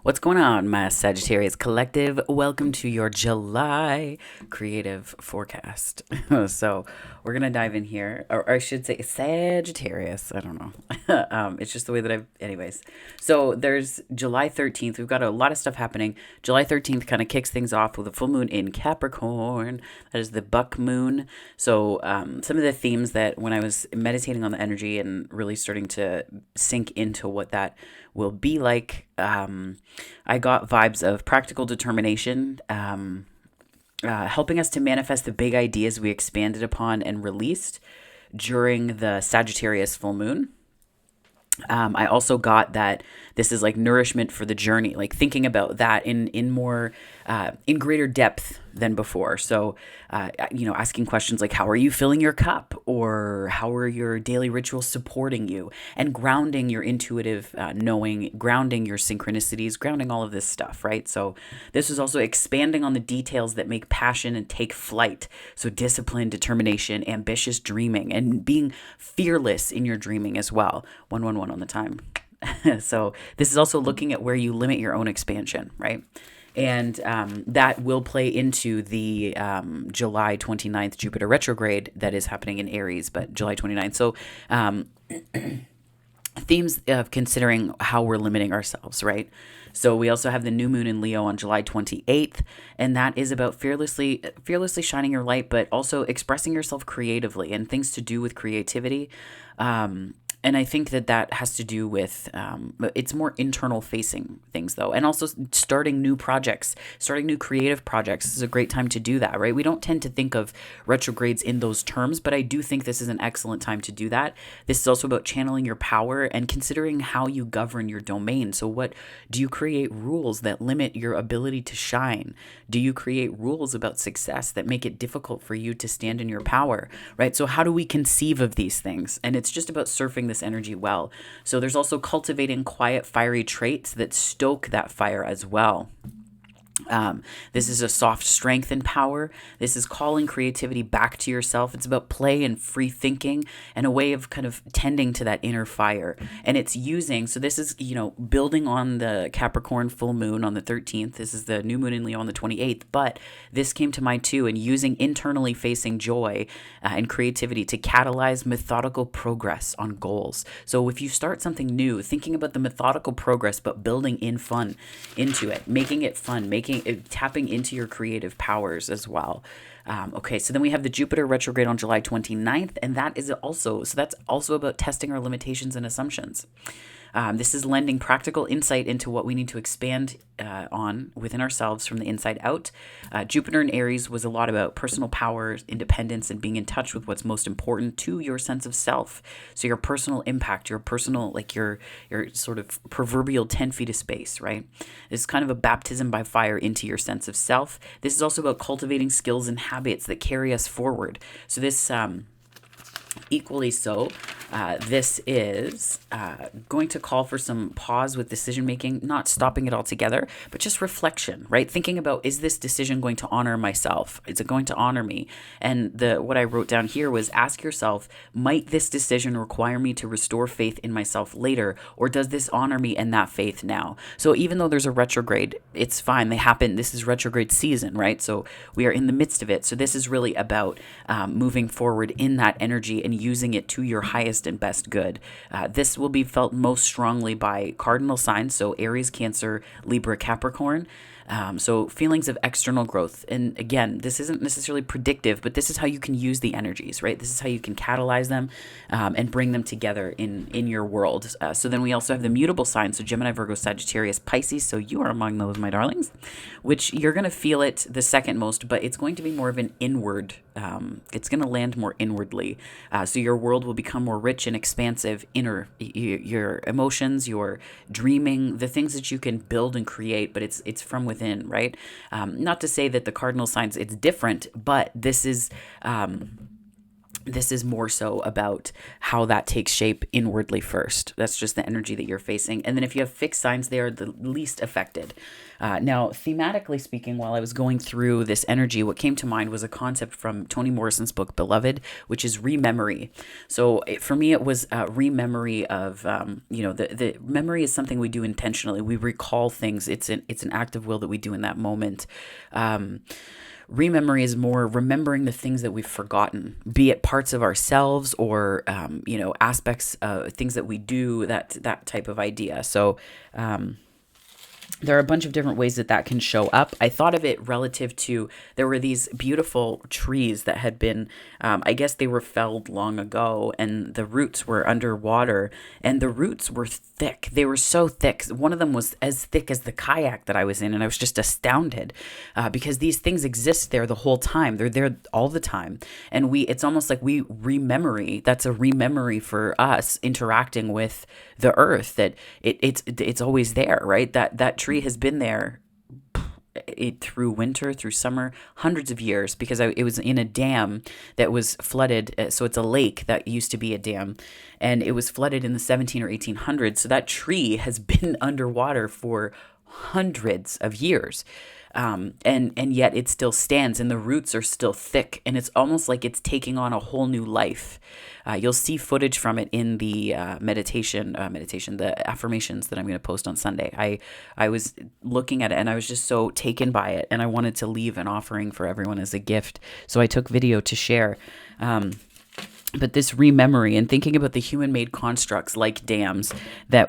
What's going on, my Sagittarius collective? Welcome to your July creative forecast. So, we're going to dive in here, or I should say Sagittarius. I don't know. It's just the way that anyways. So, there's July 13th. We've got a lot of stuff happening. July 13th kind of kicks things off with a full moon in Capricorn. That is the buck moon. So, some of the themes that when I was meditating on the energy and really starting to sink into what that will be like, I got vibes of practical determination, helping us to manifest the big ideas we expanded upon and released during the Sagittarius full moon. I also got that this is like nourishment for the journey, like thinking about that in more in greater depth than before. So, asking questions like, how are you filling your cup, or how are your daily rituals supporting you, and grounding your intuitive knowing, grounding your synchronicities, grounding all of this stuff, right? So, this is also expanding on the details that make passion and take flight. So, discipline, determination, ambitious dreaming, and being fearless in your dreaming as well. 111 on the time. So this is also looking at where you limit your own expansion, right? And that will play into the July 29th Jupiter retrograde that is happening in Aries, but July 29th. So themes of considering how we're limiting ourselves, right? So we also have the new moon in Leo on July 28th, and that is about fearlessly shining your light, but also expressing yourself creatively and things to do with creativity. And I think that has to do with, it's more internal facing things though. And also starting new projects, starting new creative projects. This is a great time to do that, right? We don't tend to think of retrogrades in those terms, but I do think this is an excellent time to do that. This is also about channeling your power and considering how you govern your domain. So what do you create rules that limit your ability to shine? Do you create rules about success that make it difficult for you to stand in your power, right? So how do we conceive of these things? And it's just about surfing this energy well. So there's also cultivating quiet, fiery traits that stoke that fire as well. This is a soft strength and power. This is calling creativity back to yourself. It's about play and free thinking and a way of kind of tending to that inner fire. And it's using, so this is, building on the Capricorn full moon on the 13th. This is the new moon in Leo on the 28th. But this came to mind too, and using internally facing joy and creativity to catalyze methodical progress on goals. So if you start something new, thinking about the methodical progress, but building in fun into it, making it fun, tapping into your creative powers as well. Okay, so then we have the Jupiter retrograde on July 29th, and that's also about testing our limitations and assumptions. This is lending practical insight into what we need to expand on within ourselves from the inside out. Jupiter in Aries was a lot about personal power, independence, and being in touch with what's most important to your sense of self. So your personal impact, your personal, like your sort of proverbial 10 feet of space, right? This is kind of a baptism by fire into your sense of self. This is also about cultivating skills and habits that carry us forward. So this equally so, this is going to call for some pause with decision making, not stopping it altogether, but just reflection, right? Thinking about, is this decision going to honor myself? Is it going to honor me? And what I wrote down here was, ask yourself, might this decision require me to restore faith in myself later, or does this honor me and that faith now? So even though there's a retrograde, it's fine. They happen. This is retrograde season, right? So we are in the midst of it. So this is really about moving forward in that energy and using it to your highest and best good. This will be felt most strongly by cardinal signs, so Aries, Cancer, Libra, Capricorn. So feelings of external growth. And again, this isn't necessarily predictive, but this is how you can use the energies, right? This is how you can catalyze them and bring them together in your world. So then we also have the mutable signs. So Gemini, Virgo, Sagittarius, Pisces. So you are among those, my darlings, which you're going to feel it the second most, but it's going to be more of an inward. It's going to land more inwardly. So your world will become more rich and expansive, your emotions, your dreaming, the things that you can build and create, but it's from within, right? Not to say that the cardinal signs, it's different, but this is This is more so about how that takes shape inwardly first. That's just the energy that you're facing. And then if you have fixed signs, they are the least affected. Now, thematically speaking, while I was going through this energy, what came to mind was a concept from Toni Morrison's book, Beloved, which is rememory. So for me, it was rememory of, the memory is something we do intentionally. We recall things. It's an act of will that we do in that moment. Rememory is more remembering the things that we've forgotten, be it parts of ourselves or, aspects of things that we do, that type of idea. So, there are a bunch of different ways that can show up. I thought of it relative to, there were these beautiful trees that had been, I guess they were felled long ago, and the roots were underwater, and the roots were thick. They were so thick. One of them was as thick as the kayak that I was in, and I was just astounded because these things exist there the whole time. They're there all the time. And it's almost like we rememory. That's a rememory for us interacting with the earth, that it's always there, right? That tree has been there through winter, through summer, hundreds of years, because it was in a dam that was flooded. So it's a lake that used to be a dam, and it was flooded in the 17 or 1800s. So that tree has been underwater for hundreds of years. And yet it still stands, and the roots are still thick, and it's almost like it's taking on a whole new life. You'll see footage from it in the meditation, the affirmations that I'm going to post on Sunday. I was looking at it, and I was just so taken by it, and I wanted to leave an offering for everyone as a gift. So I took video to share. But this rememory and thinking about the human-made constructs like dams that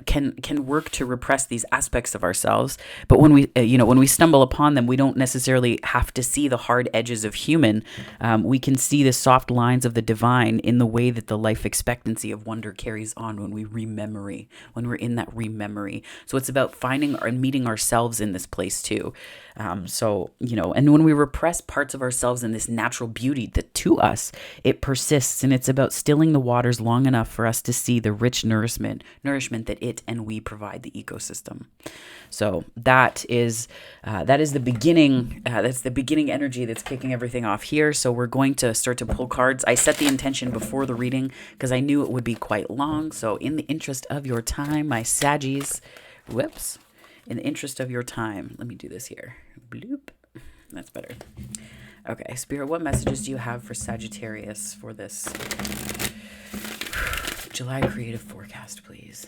can work to repress these aspects of ourselves. But when we stumble upon them, we don't necessarily have to see the hard edges of human. We can see the soft lines of the divine in the way that the life expectancy of wonder carries on when when we're in that rememory. So it's about finding and meeting ourselves in this place too. And when we repress parts of ourselves in this natural beauty that to us, it persists, and it's about stilling the waters long enough for us to see the rich nourishment that it and we provide the ecosystem. So that is the beginning. That's the beginning energy that's kicking everything off here. So we're going to start to pull cards. I set the intention before the reading because I knew it would be quite long. So in the interest of your time, my Saggies, in the interest of your time, let me do this here. Bloop. That's better. Okay, Spirit, what messages do you have for Sagittarius for this July creative forecast, please?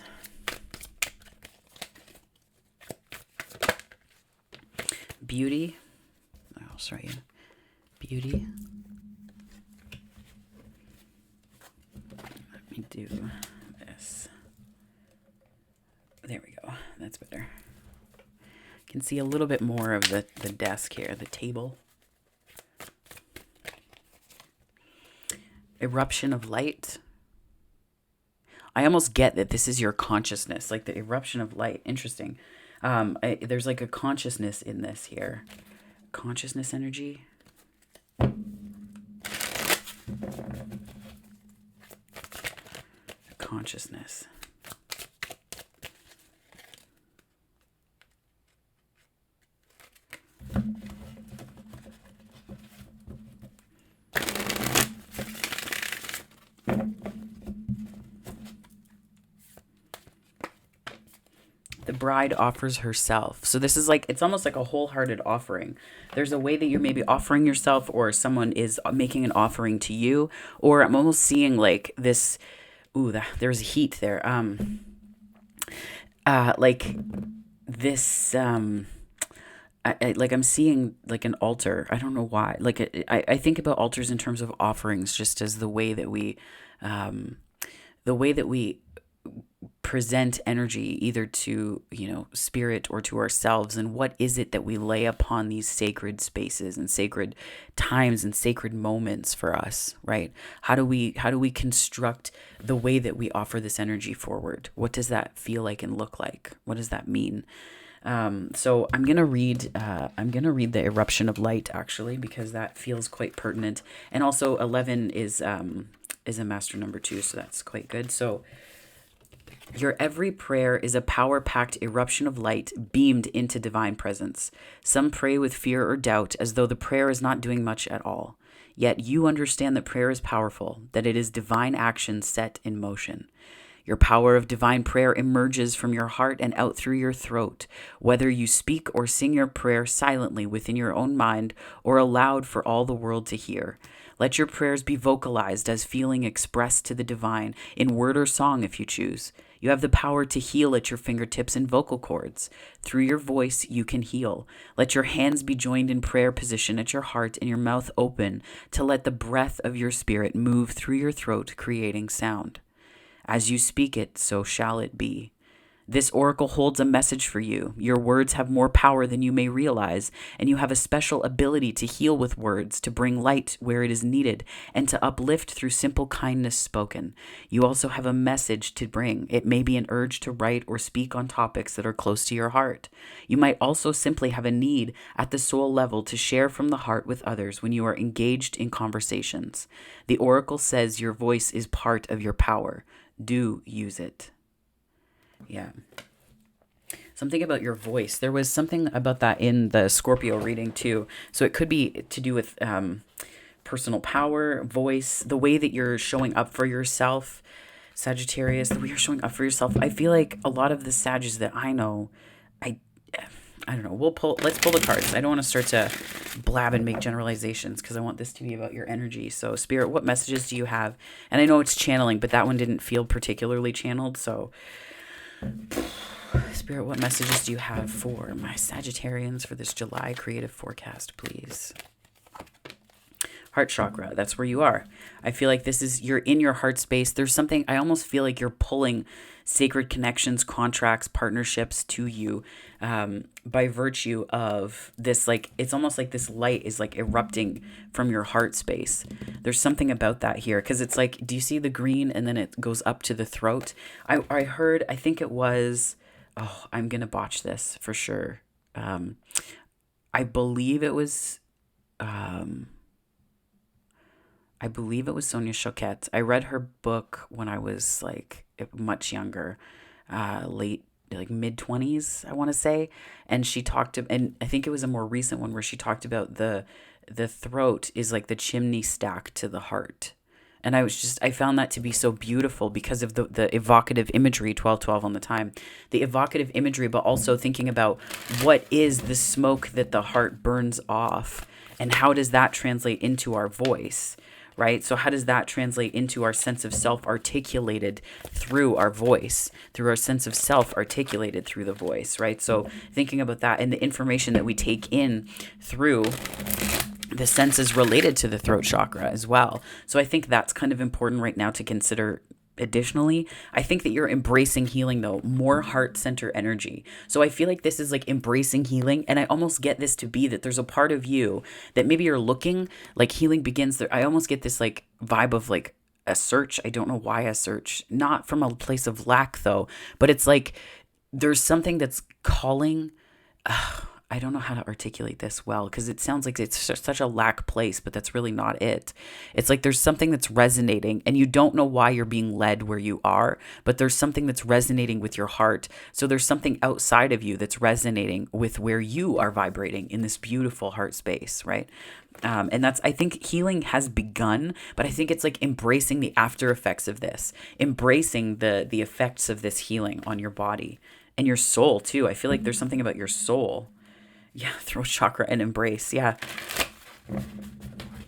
Beauty. I'll show you. Beauty. Let me do this. There we go. That's better. Can see a little bit more of the desk here, the table. Eruption of light. I almost get that this is your consciousness, like the eruption of light. Interesting. There's like a consciousness in this here. Consciousness energy. Consciousness. The bride offers herself. So this is like, it's almost like a wholehearted offering. There's a way that you're maybe offering yourself, or someone is making an offering to you, or I'm almost seeing like this, there's heat there. Like this, I'm seeing like an altar. I don't know why. Like I think about altars in terms of offerings, just as the way that we present energy either to, spirit or to ourselves. And what is it that we lay upon these sacred spaces and sacred times and sacred moments for us, right? How do we construct the way that we offer this energy forward? What does that feel like and look like? What does that mean? So I'm going to read the eruption of light, actually, because that feels quite pertinent. And also 11 is a master number 2. So that's quite good. So your every prayer is a power-packed eruption of light beamed into divine presence. Some pray with fear or doubt, as though the prayer is not doing much at all. Yet you understand that prayer is powerful, that it is divine action set in motion. Your power of divine prayer emerges from your heart and out through your throat, whether you speak or sing your prayer silently within your own mind or aloud for all the world to hear. Let your prayers be vocalized as feeling expressed to the divine, in word or song if you choose. You have the power to heal at your fingertips and vocal cords. Through your voice, you can heal. Let your hands be joined in prayer position at your heart and your mouth open to let the breath of your spirit move through your throat, creating sound. As you speak it, so shall it be. This oracle holds a message for you. Your words have more power than you may realize, and you have a special ability to heal with words, to bring light where it is needed, and to uplift through simple kindness spoken. You also have a message to bring. It may be an urge to write or speak on topics that are close to your heart. You might also simply have a need at the soul level to share from the heart with others when you are engaged in conversations. The oracle says your voice is part of your power. Do use it. Yeah. Something about your voice. There was something about that in the Scorpio reading too. So it could be to do with personal power, voice, the way that you're showing up for yourself. Sagittarius, the way you're showing up for yourself. I feel like a lot of the Sages that I know, I don't know. Let's pull the cards. I don't want to start to blab and make generalizations because I want this to be about your energy. So Spirit, what messages do you have? And I know it's channeling, but that one didn't feel particularly channeled. So Spirit, what messages do you have for my Sagittarians for this July creative forecast, please? Heart chakra, that's where you are. I feel like you're in your heart space. There's something, I almost feel like you're pulling sacred connections, contracts, partnerships to you by virtue of this, like, it's almost like this light is like erupting from your heart space. There's something about that here because it's like, do you see the green and then it goes up to the throat? I heard, I think it was, I'm going to botch this for sure. I believe it was Sonia Choquette. I read her book when I was like much younger, late, like mid-20s, I want to say. And she talked, and I think it was a more recent one where she talked about the throat is like the chimney stack to the heart. And I found that to be so beautiful because of the evocative imagery, 1212 on the time, the evocative imagery, but also thinking about what is the smoke that the heart burns off and how does that translate into our voice, right? So how does that translate into our sense of self articulated through our voice, through our sense of self articulated through the voice, right? So thinking about that and the information that we take in through the senses related to the throat chakra as well. So I think that's kind of important right now to consider. Additionally, I think that you're embracing healing though, more heart center energy. So I feel like this is like embracing healing. And I almost get this to be that there's a part of you that maybe you're looking like healing begins there. I almost get this like vibe of like a search. I don't know why a search, not from a place of lack though, but it's like there's something that's calling. I don't know how to articulate this well because it sounds like it's such a lack place, but that's really not it. It's like there's something that's resonating and you don't know why you're being led where you are, but there's something that's resonating with your heart. So there's something outside of you that's resonating with where you are vibrating in this beautiful heart space, right? And that's, I think healing has begun, but I think it's like embracing the after effects of this, embracing the effects of this healing on your body and your soul too. I feel like there's something about your soul. Yeah, throat chakra and embrace. Yeah.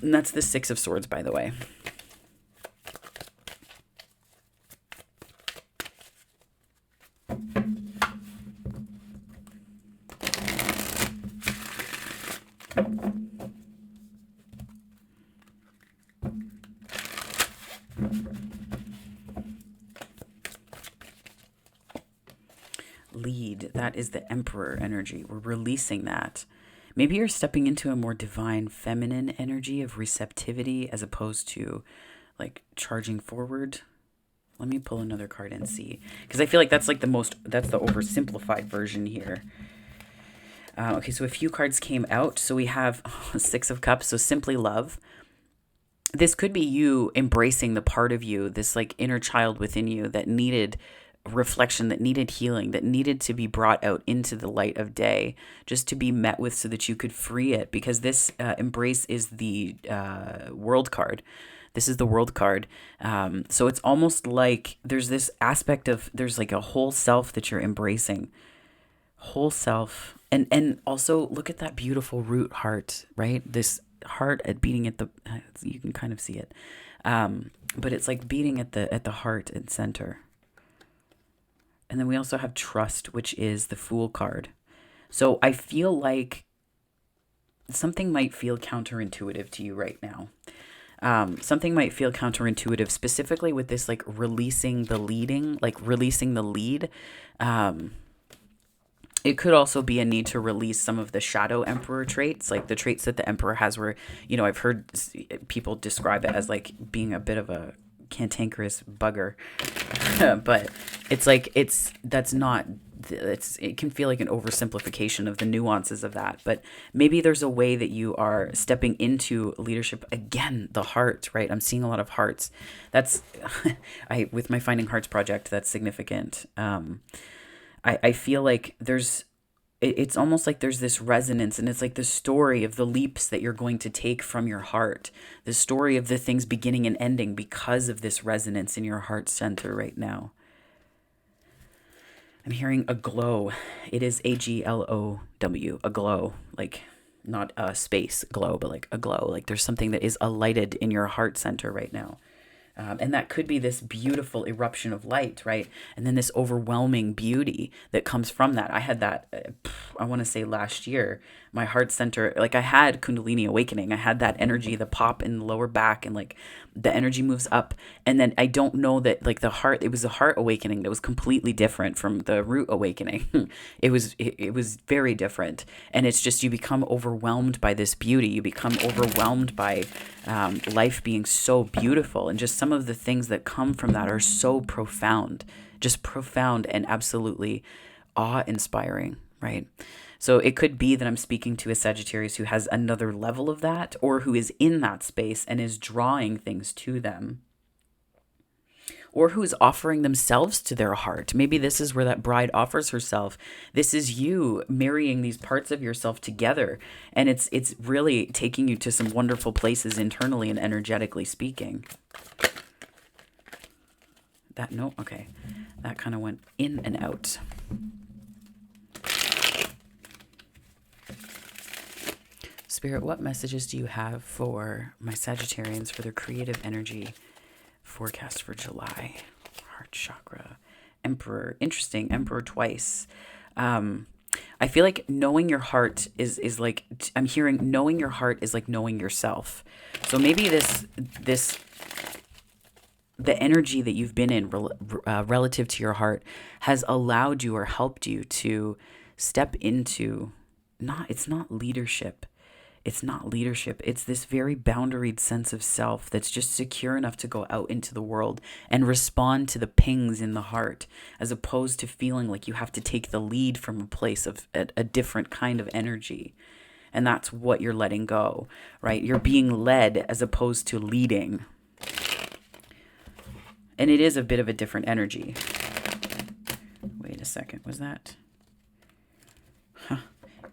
And that's the Six of Swords, by the way. Lead. That is the Emperor energy. We're releasing that. Maybe you're stepping into a more divine feminine energy of receptivity as opposed to like charging forward. Let me pull another card and see. Because I feel like that's like that's the oversimplified version here. Okay, so a few cards came out. So we have Six of Cups. So simply love. This could be you embracing the part of you, this like inner child within you that needed reflection, that needed healing, that needed to be brought out into the light of day, just to be met with so that you could free it. Because this embrace is the world card. This is the world card. So it's almost like there's this aspect of, there's like a whole self that you're embracing. Whole self. And also look at that beautiful root heart, right? This heart at beating at the, you can kind of see it. But it's like beating at the heart and center. And then we also have trust, which is the Fool card. So I feel like something might feel counterintuitive to you right now. Something might feel counterintuitive, specifically with this, like releasing the leading, like releasing the lead. It could also be a need to release some of the shadow emperor traits, like the traits that the emperor has where, I've heard people describe it as like being a bit of a cantankerous bugger. But it's like, it can feel like an oversimplification of the nuances of that. But maybe there's a way that you are stepping into leadership. Again, the heart, right? I'm seeing a lot of hearts. That's, with my Finding Hearts project, that's significant. I feel like it's almost like there's this resonance, and it's like the story of the leaps that you're going to take from your heart, the story of the things beginning and ending because of this resonance in your heart center right now. I'm hearing aglow. It is AGLOW, aglow, like not a space glow, but like a glow. Like there's something that is alighted in your heart center right now. And that could be this beautiful eruption of light, right? And then this overwhelming beauty that comes from that. I had that, I want to say last year, my heart center, like I had Kundalini awakening. I had that energy, the pop in the lower back, and like the energy moves up. And then I don't know that like the heart, it was a heart awakening that was completely different from the root awakening. It was very different. And it's just, you become overwhelmed by this beauty. You become overwhelmed by life being so beautiful. And just some of the things that come from that are so profound, just profound and absolutely awe-inspiring, right? So it could be that I'm speaking to a Sagittarius who has another level of that, or who is in that space and is drawing things to them, or who is offering themselves to their heart. Maybe this is where that bride offers herself. This is you marrying these parts of yourself together, and it's really taking you to some wonderful places internally and energetically speaking. Okay. That kind of went in and out. Spirit, what messages do you have for my Sagittarians for their creative energy forecast for July? Heart chakra, Emperor. Interesting. Emperor twice. I feel like knowing your heart is like, I'm hearing knowing your heart is like knowing yourself. So maybe the energy that you've been in relative to your heart has allowed you or helped you to step into, it's not leadership. It's not leadership. It's this very boundaried sense of self that's just secure enough to go out into the world and respond to the pings in the heart, as opposed to feeling like you have to take the lead from a place of a different kind of energy. And that's what you're letting go, right? You're being led as opposed to leading. And it is a bit of a different energy. Wait a second. Was that?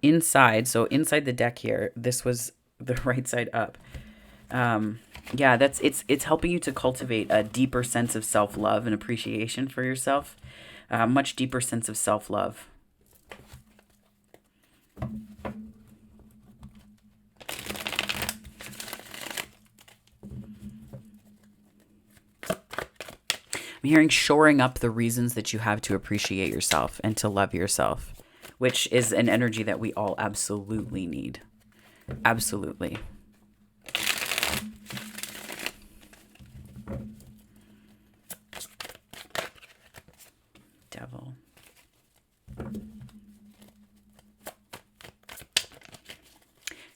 Inside, so inside the deck here, this was the right side up. It's helping you to cultivate a deeper sense of self-love and appreciation for yourself. Much deeper sense of self-love. I'm hearing shoring up the reasons that you have to appreciate yourself and to love yourself, which is an energy that we all absolutely need. Absolutely. Devil.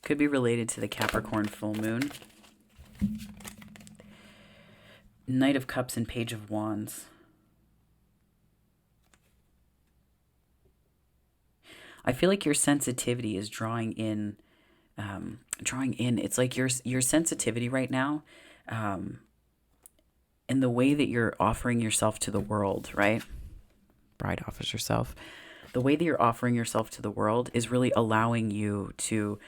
Could be related to the Capricorn full moon. Knight of Cups and Page of Wands. I feel like your sensitivity is drawing in. It's like your sensitivity right now, and the way that you're offering yourself to the world, right? bride offers herself. The way that you're offering yourself to the world is really allowing you to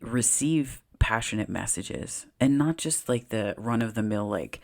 receive passionate messages, and not just like the run of the mill, like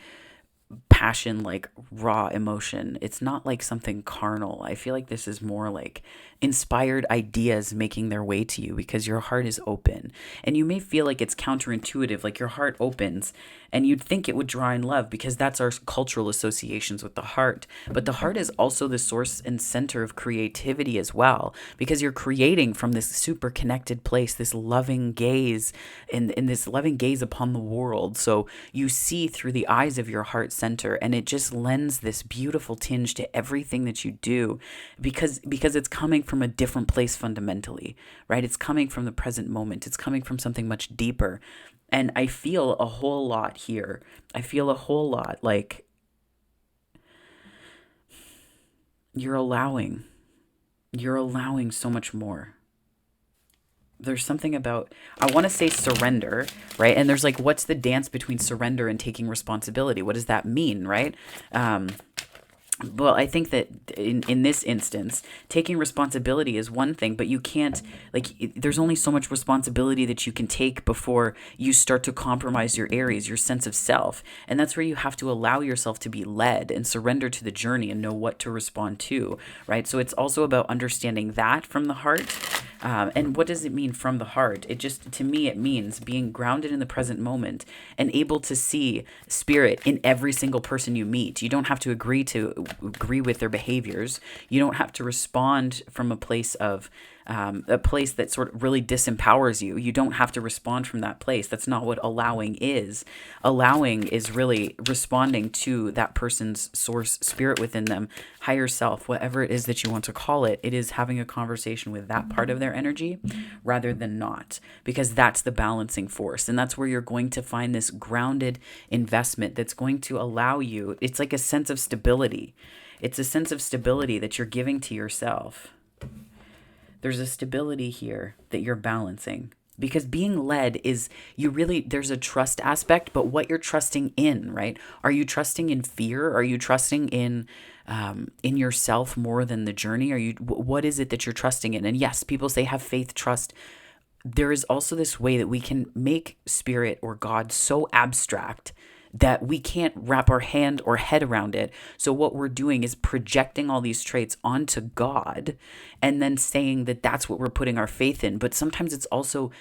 passion, like raw emotion. It's not like something carnal. I feel like this is more like inspired ideas making their way to you because your heart is open. And you may feel like it's counterintuitive, like your heart opens and you'd think it would draw in love because that's our cultural associations with the heart. But the heart is also the source and center of creativity as well, because you're creating from this super connected place, this loving gaze, and this loving gaze upon the world. So you see through the eyes of your heart center, and it just lends this beautiful tinge to everything that you do because it's coming from a different place fundamentally, right? It's coming from the present moment. It's coming from something much deeper. And I feel a whole lot here. I feel a whole lot like you're allowing so much more. There's something about, I want to say surrender, right? And there's like, what's the dance between surrender and taking responsibility? What does that mean, right? Well, I think that in this instance, taking responsibility is one thing, but you can't, like, there's only so much responsibility that you can take before you start to compromise your areas, your sense of self. And that's where you have to allow yourself to be led and surrender to the journey and know what to respond to, right? So it's also about understanding that from the heart. And what does it mean from the heart? It just, to me, it means being grounded in the present moment and able to see spirit in every single person you meet. You don't have to agree with their behaviors. You don't have to respond from a place that sort of really disempowers you. You don't have to respond from that place. That's not what allowing is. Allowing is really responding to that person's source spirit within them, higher self, whatever it is that you want to call it. It is having a conversation with that part of their energy rather than not, because that's the balancing force. And that's where you're going to find this grounded investment that's going to allow you, it's like a sense of stability. It's a sense of stability that you're giving to yourself. There's a stability here that you're balancing, because being led is, there's a trust aspect, but what you're trusting in, right? Are you trusting in fear? Are you trusting in yourself more than the journey? What is it that you're trusting in? And yes, people say have faith, trust. There is also this way that we can make spirit or God so abstract that we can't wrap our hand or head around it. So what we're doing is projecting all these traits onto God and then saying that that's what we're putting our faith in. But sometimes it's also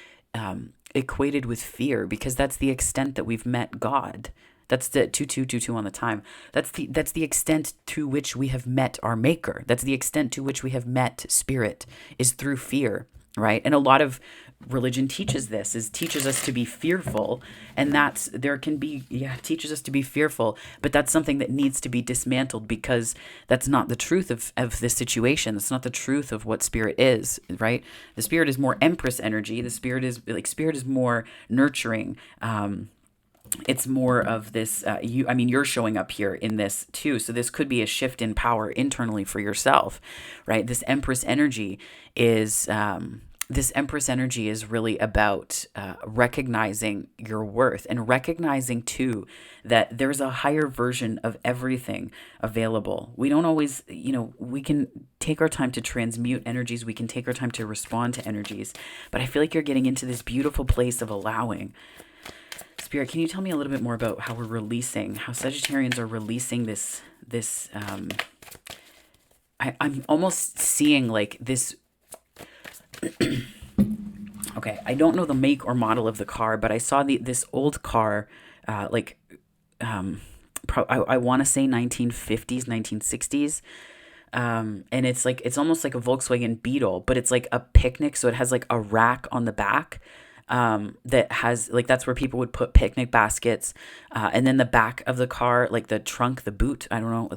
equated with fear, because that's the extent that we've met God. That's the 2222 on the time. That's the extent to which we have met our maker. That's the extent to which we have met spirit, is through fear, right? And a lot of religion teaches teaches us to be fearful, and teaches us to be fearful, but that's something that needs to be dismantled, because that's not the truth of this situation. That's not the truth of what spirit is, right? The spirit is more Empress energy. The spirit is more nurturing. It's more of this, you're showing up here in this too. So this could be a shift in power internally for yourself, right? This Empress energy is really about recognizing your worth, and recognizing too that there's a higher version of everything available. We don't always, we can take our time to transmute energies. We can take our time to respond to energies. But I feel like you're getting into this beautiful place of allowing. Spirit, can you tell me a little bit more about how Sagittarians are releasing this I'm almost seeing like this. Okay, I don't know the make or model of the car, but I saw this old car, I want to say 1950s, 1960s. And it's almost like a Volkswagen Beetle, but it's like a picnic. So it has like a rack on the back, that has like, that's where people would put picnic baskets. And then the back of the car, like the trunk, the boot, I don't know,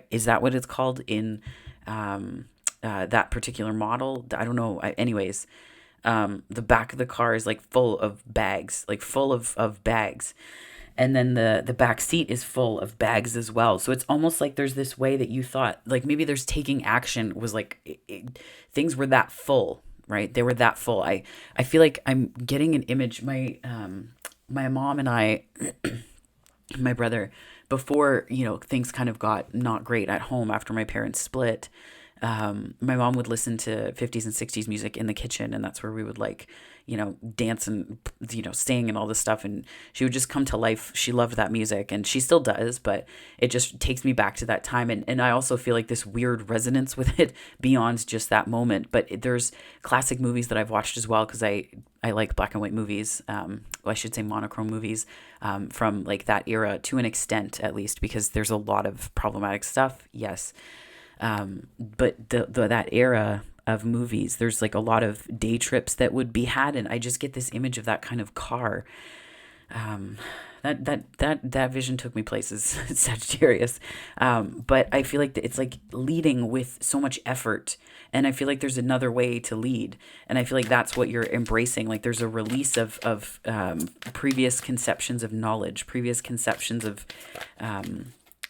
is that what it's called in, that particular model? I don't know. Anyways, the back of the car is like full of bags, of bags. And then the back seat is full of bags as well. So it's almost like there's this way that you thought, like maybe there's taking action was like, things were that full, right? They were that full. I feel like I'm getting an image. My mom and I, my brother before, things kind of got not great at home after my parents split, my mom would listen to 50s and 60s music in the kitchen, and that's where we would like, dance and, sing and all this stuff. And she would just come to life. She loved that music, and she still does, but it just takes me back to that time. And I also feel like this weird resonance with it beyond just that moment. But there's classic movies that I've watched as well, because I like black and white movies. Well, I should say monochrome movies, from like that era to an extent, at least, because there's a lot of problematic stuff. Yes. But that era of movies, there's like a lot of day trips that would be had, and I just get this image of that kind of car. That vision took me places, Sagittarius. But I feel like it's like leading with so much effort, and I feel like there's another way to lead, and I feel like that's what you're embracing. Like there's a release of previous conceptions of knowledge, previous conceptions of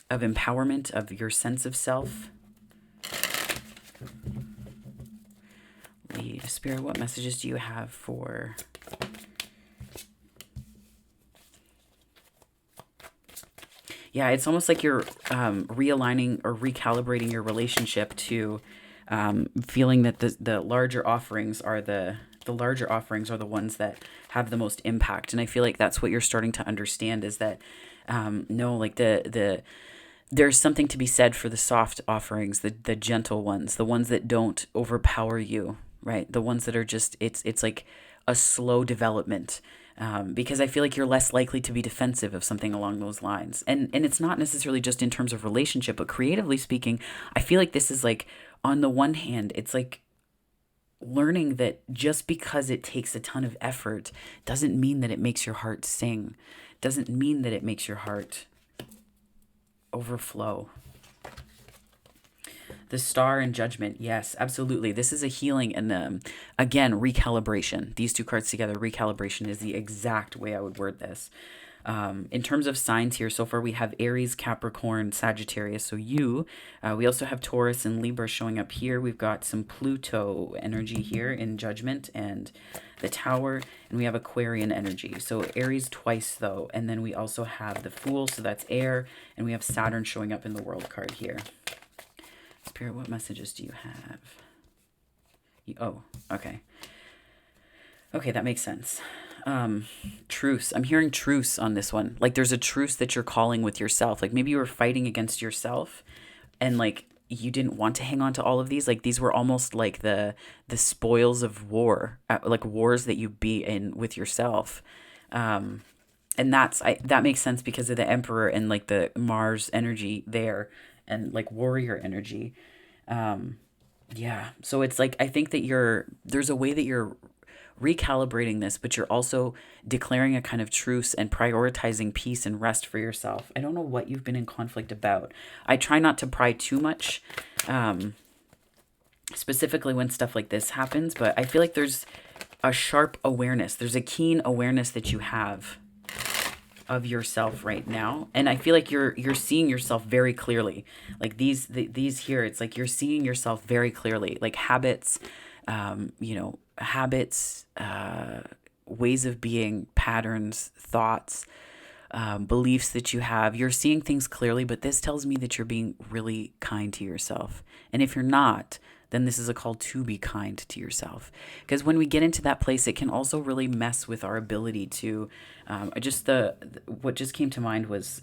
empowerment of your sense of self. Lead. Spirit, what messages do you have for... Yeah, it's almost like you're realigning or recalibrating your relationship to feeling that the larger offerings are the ones that have the most impact. And I feel like that's what you're starting to understand, is that no, like there's something to be said for the soft offerings, the gentle ones, the ones that don't overpower you, right? The ones that are just, it's like a slow development. Because I feel like you're less likely to be defensive of something along those lines. And it's not necessarily just in terms of relationship, but creatively speaking, I feel like this is like, on the one hand, it's like learning that just because it takes a ton of effort doesn't mean that it makes your heart sing, doesn't mean that it makes your heart overflow. The Star and Judgment. Yes, absolutely. This is a healing and, again, recalibration. These two cards together, recalibration is the exact way I would word this. In terms of signs here, so far we have Aries, Capricorn, Sagittarius. So we also have Taurus and Libra showing up here. We've got some Pluto energy here in Judgment and the Tower, and we have Aquarian energy. So Aries twice though, and then we also have the Fool, so that's air, and we have Saturn showing up in the World card here. Spirit, what messages do you have? Oh, okay. Okay, that makes sense. Truce. I'm hearing truce on this one. Like there's a truce that you're calling with yourself. Like maybe you were fighting against yourself, and like you didn't want to hang on to all of these. Like these were almost like the spoils of war, like wars that you be in with yourself. And that makes sense because of the Emperor and like the Mars energy there, and like warrior energy. Yeah. So it's like, I think that there's a way that you're recalibrating this, but you're also declaring a kind of truce and prioritizing peace and rest for yourself. I don't know what you've been in conflict about. I try not to pry too much, specifically when stuff like this happens, but I feel like there's a sharp awareness. There's a keen awareness that you have of yourself right now, and I feel like you're seeing yourself very clearly. Like these here, it's like you're seeing yourself very clearly, like habits, ways of being, patterns, thoughts, beliefs that you have. You're seeing things clearly, but this tells me that you're being really kind to yourself. And if you're not, then this is a call to be kind to yourself. Because when we get into that place, it can also really mess with our ability to, what just came to mind was,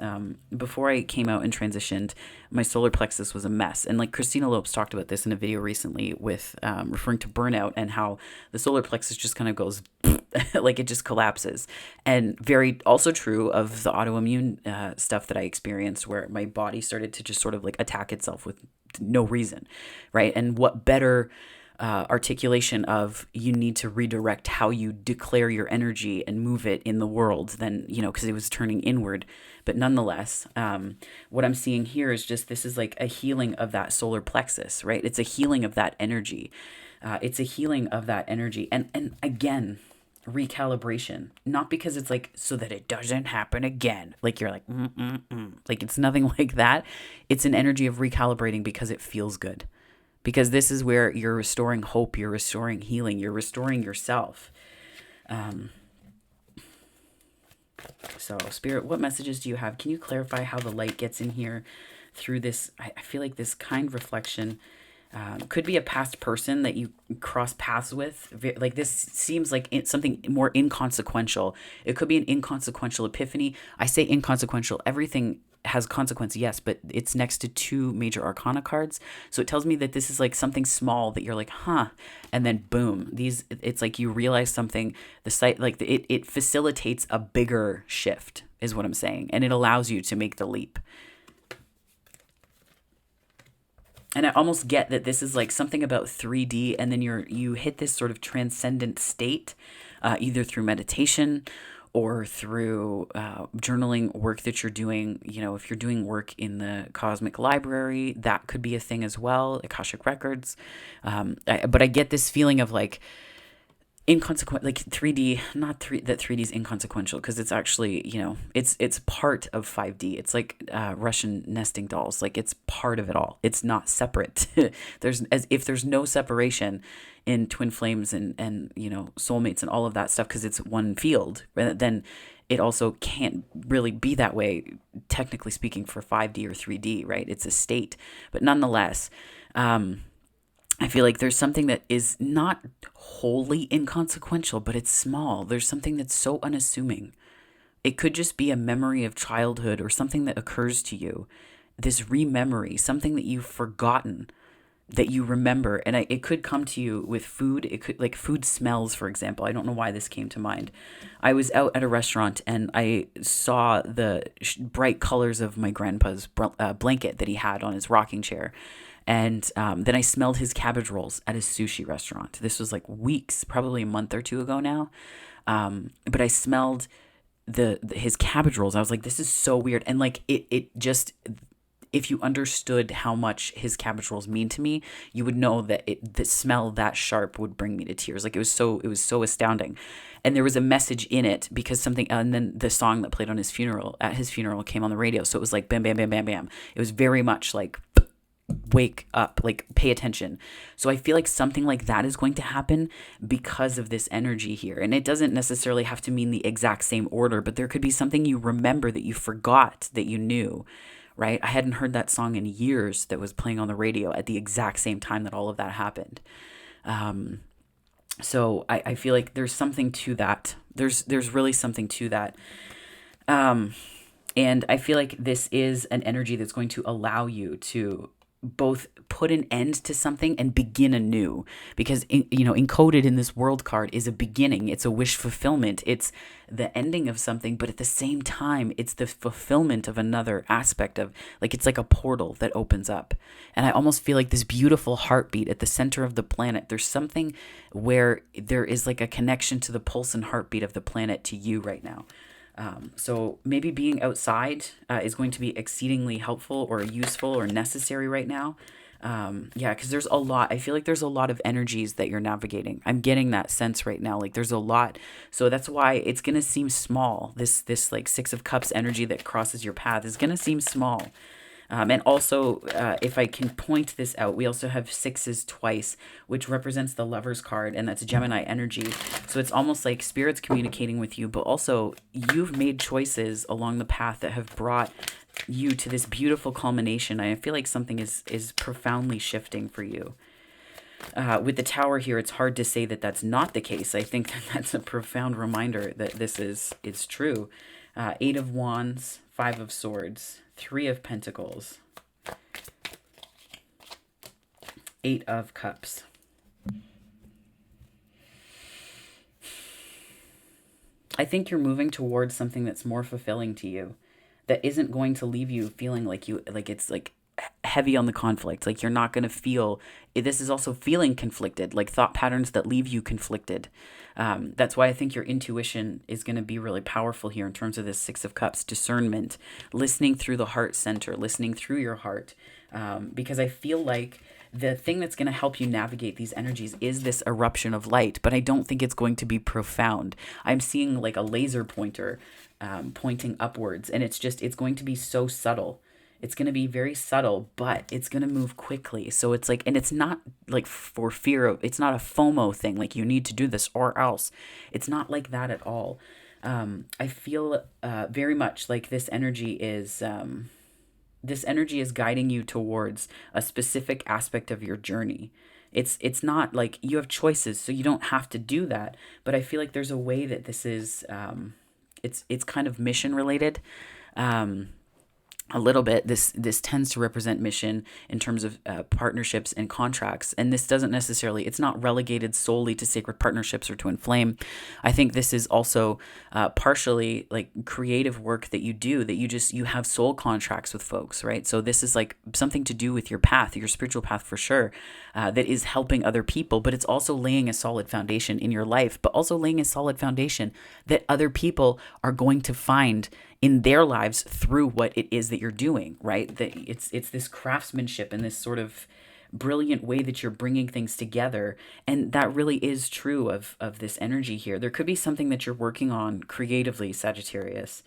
before I came out and transitioned, my solar plexus was a mess. And like Christina Lopes talked about this in a video recently with, referring to burnout and how the solar plexus just kind of goes, like it just collapses. And very also true of the autoimmune stuff that I experienced, where my body started to just sort of like attack itself with no reason, right? And what better articulation of you need to redirect how you declare your energy and move it in the world than, because it was turning inward. But nonetheless, what I'm seeing here is just, this is like a healing of that solar plexus, right? It's a healing of that energy. It's a healing of that energy. And again, recalibration, not because it's like so that it doesn't happen again, like you're like like it's nothing like that. It's an energy of recalibrating because it feels good, because this is where you're restoring hope, you're restoring healing, you're restoring yourself. So, Spirit, what messages do you have? Can you clarify how the light gets in here through this? I feel like this kind reflection could be a past person that you cross paths with. Like this seems like it's something more inconsequential. It could be an inconsequential epiphany. I say inconsequential. Everything has consequence, yes, but it's next to two major arcana cards. So it tells me that this is like something small that you're like, huh, and then boom, it's like you realize something, the site, like it facilitates a bigger shift is what I'm saying. And it allows you to make the leap. And I almost get that this is like something about 3D, and then you hit this sort of transcendent state, either through meditation or through journaling work that you're doing. You know, if you're doing work in the cosmic library, that could be a thing as well, Akashic Records. But I get this feeling of like inconsequent, like 3D, not that 3D is inconsequential, because it's actually, you know, it's part of 5D. It's like Russian nesting dolls. Like it's part of it all. It's not separate. There's, as if there's no separation in twin flames and you know, soulmates and all of that stuff, because it's one field, then it also can't really be that way, technically speaking, for 5D or 3D, right? It's a state. But nonetheless, I feel like there's something that is not wholly inconsequential, but it's small. There's something that's so unassuming. It could just be a memory of childhood or something that occurs to you. This rememory, something that you've forgotten that you remember. And it could come to you with food. It could, like food smells, for example. I don't know why this came to mind. I was out at a restaurant and I saw the bright colors of my grandpa's blanket that he had on his rocking chair. And then I smelled his cabbage rolls at a sushi restaurant. This was like weeks, probably a month or two ago now. But I smelled his cabbage rolls. I was like, this is so weird. And like it just, if you understood how much his cabbage rolls mean to me, you would know that the smell that sharp would bring me to tears. Like it was so astounding. And there was a message in it because something, and then the song that played on his funeral, at his funeral, came on the radio. So it was like bam, bam, bam, bam, bam. It was very much like, wake up, like pay attention. So I feel like something like that is going to happen because of this energy here. And it doesn't necessarily have to mean the exact same order, but there could be something you remember that you forgot that you knew, right? I hadn't heard that song in years that was playing on the radio at the exact same time that all of that happened. So I feel like there's something to that. There's really something to that. And I feel like this is an energy that's going to allow you to both put an end to something and begin anew, because encoded in this world card is a beginning. It's a wish fulfillment. It's the ending of something, but at the same time, it's the fulfillment of another aspect of, like, it's like a portal that opens up. And I almost feel like this beautiful heartbeat at the center of the planet. There's something where there is like a connection to the pulse and heartbeat of the planet to you right now. So maybe being outside is going to be exceedingly helpful or useful or necessary right now. Because there's a lot. I feel like there's a lot of energies that you're navigating. I'm getting that sense right now. Like there's a lot. So that's why it's going to seem small. This like Six of Cups energy that crosses your path is going to seem small. And also, if I can point this out, we also have sixes twice, which represents the Lover's card, and that's Gemini energy. So it's almost like Spirit's communicating with you, but also you've made choices along the path that have brought you to this beautiful culmination. I feel like something is profoundly shifting for you. With the Tower here, it's hard to say that that's not the case. I think that's a profound reminder that it's true. Eight of Wands, Five of Swords, Three of Pentacles, Eight of Cups. I think you're moving towards something that's more fulfilling to you, that isn't going to leave you feeling like it's like heavy on the conflict. Like you're not going to feel, this is also feeling conflicted, like thought patterns that leave you conflicted. That's why I think your intuition is going to be really powerful here in terms of this Six of Cups, discernment, listening through the heart center, listening through your heart. Because I feel like the thing that's going to help you navigate these energies is this eruption of light, but I don't think it's going to be profound. I'm seeing like a laser pointer pointing upwards, and it's going to be so subtle. It's going to be very subtle, but it's going to move quickly. So it's like, and it's not like for fear of, it's not a FOMO thing. Like you need to do this or else. It's not like that at all. I feel very much like this energy is guiding you towards a specific aspect of your journey. It's not like you have choices, so you don't have to do that. But I feel like there's a way that this is it's kind of mission related. Um, a little bit. This tends to represent mission in terms of partnerships and contracts, and this doesn't necessarily, it's not relegated solely to sacred partnerships or to inflame. I think this is also partially like creative work that you do, that you have soul contracts with folks, right? So this is like something to do with your path, your spiritual path for sure, that is helping other people, but it's also laying a solid foundation in your life, but also laying a solid foundation that other people are going to find in their lives through what it is that you're doing, right? That it's this craftsmanship and this sort of brilliant way that you're bringing things together, and that really is true of this energy here. There could be something that you're working on creatively, Sagittarius,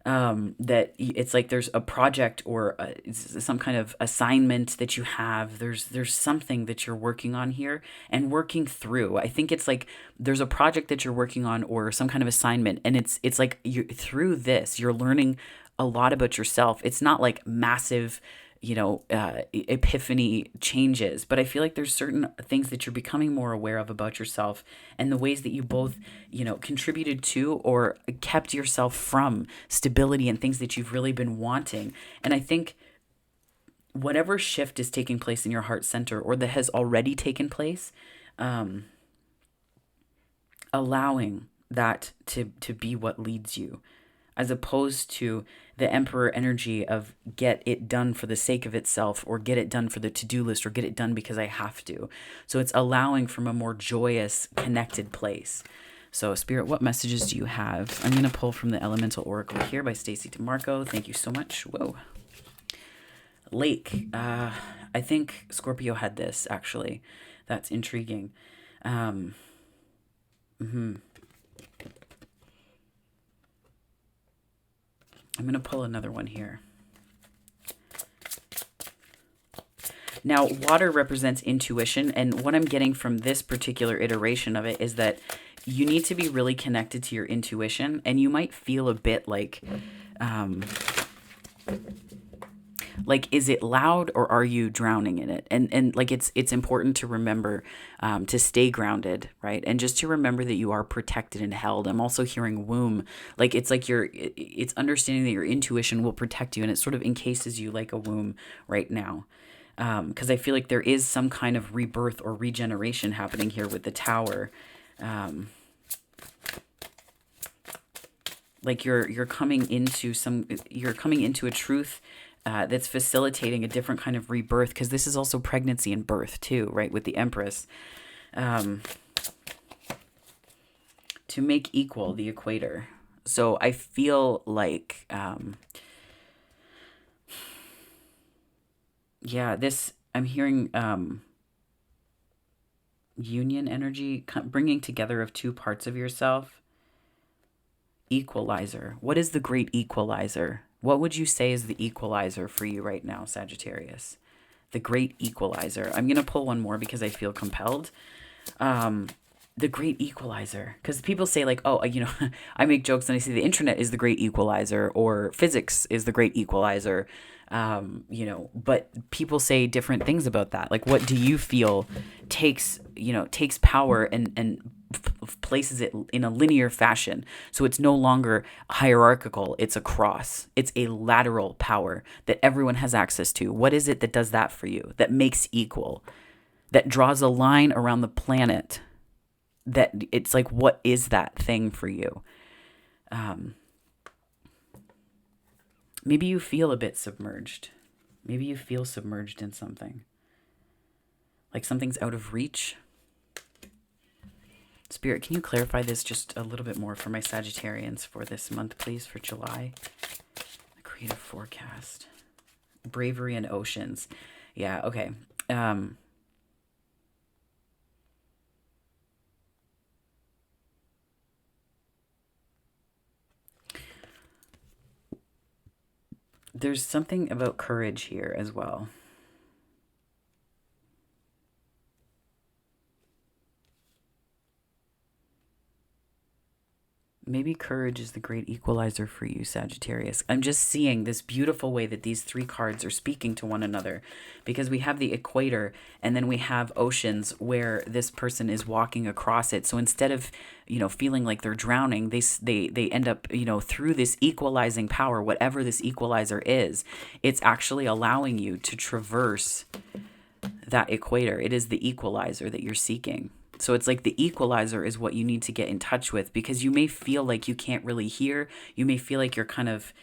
that it's like there's a project or some kind of assignment that you have. There's something that you're working on here and working through. I think it's like there's a project that you're working on or some kind of assignment, and it's like you, through this you're learning a lot about yourself. It's not like massive, epiphany changes, but I feel like there's certain things that you're becoming more aware of about yourself, and the ways that you both, contributed to or kept yourself from stability and things that you've really been wanting. And I think whatever shift is taking place in your heart center or that has already taken place, allowing that to be what leads you, as opposed to the emperor energy of get it done for the sake of itself, or get it done for the to-do list, or get it done because I have to. So it's allowing from a more joyous, connected place. So Spirit, what messages do you have? I'm going to pull from the Elemental Oracle here by Stacey DeMarco. Thank you so much. Whoa. Lake. I think Scorpio had this, actually. That's intriguing. I'm going to pull another one here. Now, water represents intuition, and what I'm getting from this particular iteration of it is that you need to be really connected to your intuition, and you might feel a bit like is it loud or are you drowning in it? And like it's important to remember to stay grounded, right? And just to remember that you are protected and held. I'm also hearing womb. Like it's understanding that your intuition will protect you, and it sort of encases you like a womb right now. Because I feel like there is some kind of rebirth or regeneration happening here with the Tower. Like you're coming into a truth that's facilitating a different kind of rebirth, because this is also pregnancy and birth too, right? With the Empress. To make equal the equator. So I feel like, I'm hearing union energy, bringing together of two parts of yourself. Equalizer. What is the great equalizer? What would you say is the equalizer for you right now, Sagittarius? The great equalizer. I'm going to pull one more because I feel compelled. The great equalizer. Because people say like, oh, I make jokes and I say the internet is the great equalizer, or physics is the great equalizer. But people say different things about that. Like, what do you feel takes power and places it in a linear fashion? So it's no longer hierarchical. It's a cross. It's a lateral power that everyone has access to. What is it that does that for you? That makes equal? That draws a line around the planet? That it's like, what is that thing for you? Maybe you feel a bit submerged. Maybe you feel submerged in something. Like something's out of reach. Spirit, can you clarify this just a little bit more for my Sagittarians for this month, please, for July? The creative forecast. Bravery and oceans. Yeah, okay. There's something about courage here as well. Maybe courage is the great equalizer for you, Sagittarius. I'm just seeing this beautiful way that these three cards are speaking to one another, because we have the equator and then we have oceans where this person is walking across it. So instead of, feeling like they're drowning, they end up, through this equalizing power, whatever this equalizer is, it's actually allowing you to traverse that equator. It is the equalizer that you're seeking. So it's like the equalizer is what you need to get in touch with, because you may feel like you can't really hear. You may feel like you're kind of,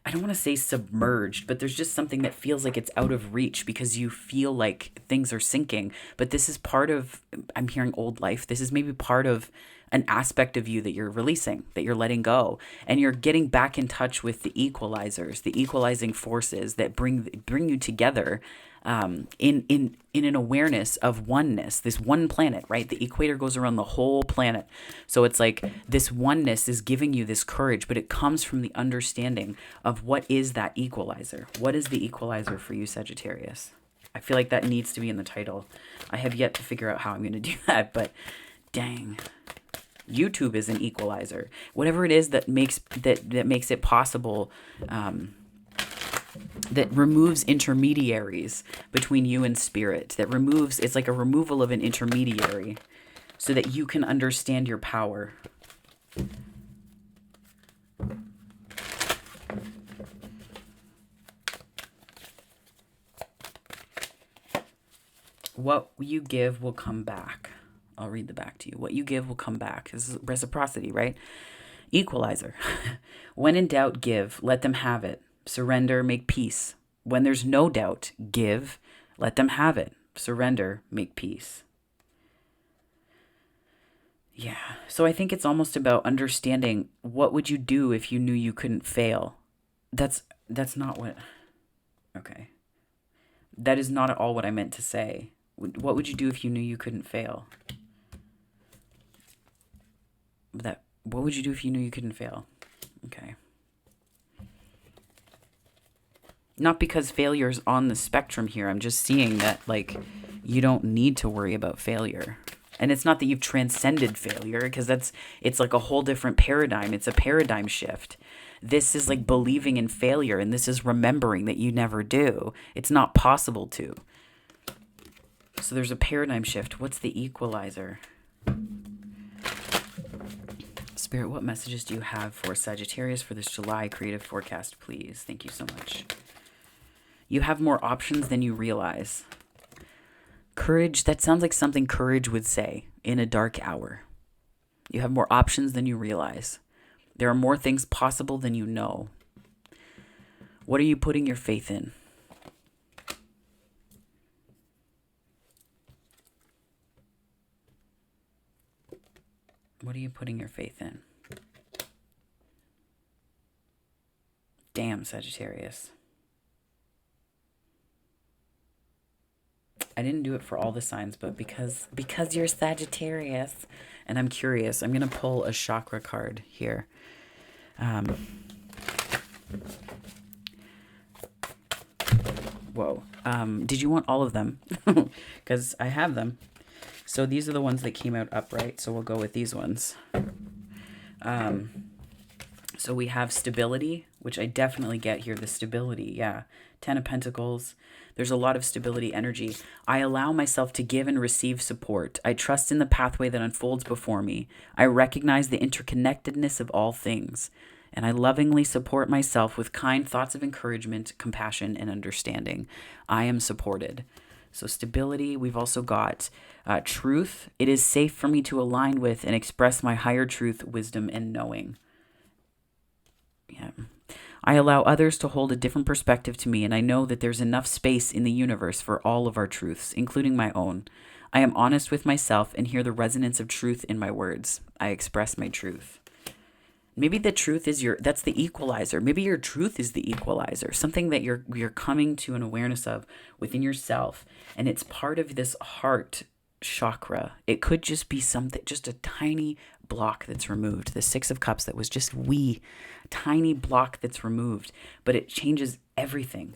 I don't want to say submerged, but there's just something that feels like it's out of reach because you feel like things are sinking. But this is part of, I'm hearing old life. This is maybe part of an aspect of you that you're releasing, that you're letting go, and you're getting back in touch with the equalizers, the equalizing forces that bring you together, in an awareness of oneness, this one planet, right? The equator goes around the whole planet. So it's like this oneness is giving you this courage, but it comes from the understanding of what is that equalizer. What is the equalizer for you, Sagittarius? I feel like that needs to be in the title. I have yet to figure out how I'm going to do that, but dang. YouTube is an equalizer. Whatever it is that makes it possible, that removes intermediaries between you and spirit, it's like a removal of an intermediary so that you can understand your power. What you give will come back. I'll read the back to you. What you give will come back. This is reciprocity, right? Equalizer. When in doubt, give. Let them have it. Surrender, make peace. When there's no doubt, give. Let them have it. Surrender, make peace. Yeah. So I think it's almost about understanding, what would you do if you knew you couldn't fail? That's not what... Okay. That is not at all what I meant to say. What would you do if you knew you couldn't fail? What would you do if you knew you couldn't fail? Okay. Not because failure's on the spectrum here. I'm just seeing that, like, you don't need to worry about failure. And it's not that you've transcended failure, because it's like a whole different paradigm. It's a paradigm shift. This is like believing in failure, and this is remembering that you never do. It's not possible to. So there's a paradigm shift. What's the equalizer? Spirit, what messages do you have for Sagittarius for this July creative forecast, please? Thank you so much. You have more options than you realize. Courage, that sounds like something courage would say in a dark hour. You have more options than you realize. There are more things possible than you know. What are you putting your faith in? What are you putting your faith in? Damn, Sagittarius. I didn't do it for all the signs, but because you're Sagittarius, and I'm curious, I'm going to pull a chakra card here. Whoa. Did you want all of them? Because I have them. So these are the ones that came out upright, so we'll go with these ones. So we have stability, which I definitely get here, the stability, yeah. 10 of Pentacles. There's a lot of stability energy. I allow myself to give and receive support. I trust in the pathway that unfolds before me. I recognize the interconnectedness of all things. And I lovingly support myself with kind thoughts of encouragement, compassion, and understanding. I am supported. So stability, we've also got truth. It is safe for me to align with and express my higher truth, wisdom, and knowing. Yeah. I allow others to hold a different perspective to me, and I know that there's enough space in the universe for all of our truths, including my own. I am honest with myself and hear the resonance of truth in my words. I express my truth. Maybe the truth is that's the equalizer. Maybe your truth is the equalizer, something that you're coming to an awareness of within yourself. And it's part of this heart chakra. It could just be something, just a tiny block that's removed. The Six of Cups that was just wee, tiny block that's removed, but it changes everything.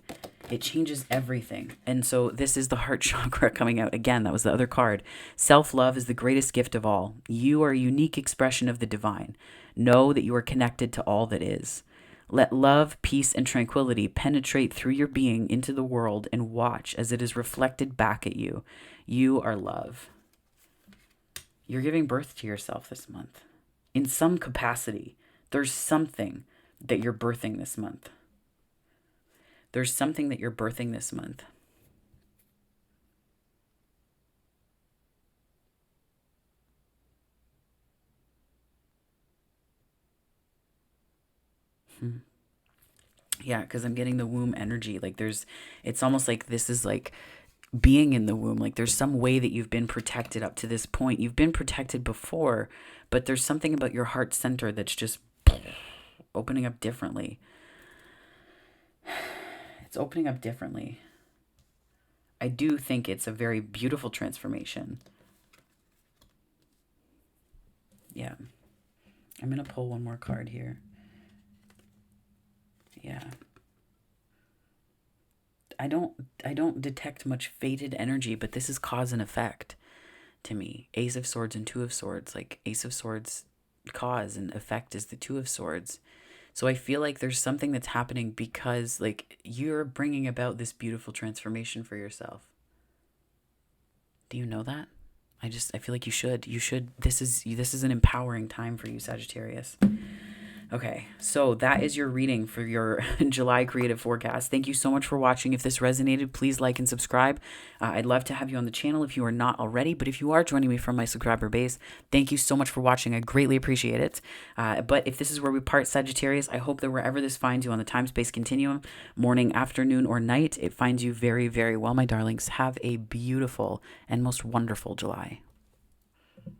It changes everything. And so this is the heart chakra coming out. Again, that was the other card. Self-love is the greatest gift of all. You are a unique expression of the divine. Know that you are connected to all that is. Let love, peace, and tranquility penetrate through your being into the world and watch as it is reflected back at you. You are love. You're giving birth to yourself this month. In some capacity, there's something that you're birthing this month. There's something that you're birthing this month. Yeah, because I'm getting the womb energy. Like it's almost like this is like being in the womb. Like there's some way that you've been protected up to this point. You've been protected before, but there's something about your heart center that's just opening up differently. It's opening up differently. I do think it's a very beautiful transformation. Yeah. I'm going to pull one more card here. Yeah. I don't detect much fated energy, but this is cause and effect to me. Ace of Swords and Two of Swords. Like Ace of Swords, cause, and effect is the Two of Swords. So I feel like there's something that's happening because like you're bringing about this beautiful transformation for yourself. Do you know that? I feel like you should. This is an empowering time for you, Sagittarius. Okay, so that is your reading for your July creative forecast. Thank you so much for watching. If this resonated, please like and subscribe. I'd love to have you on the channel if you are not already, but if you are joining me from my subscriber base, thank you so much for watching. I greatly appreciate it. But if this is where we part, Sagittarius, I hope that wherever this finds you on the time-space continuum, morning, afternoon, or night, it finds you very, very well, my darlings. Have a beautiful and most wonderful July.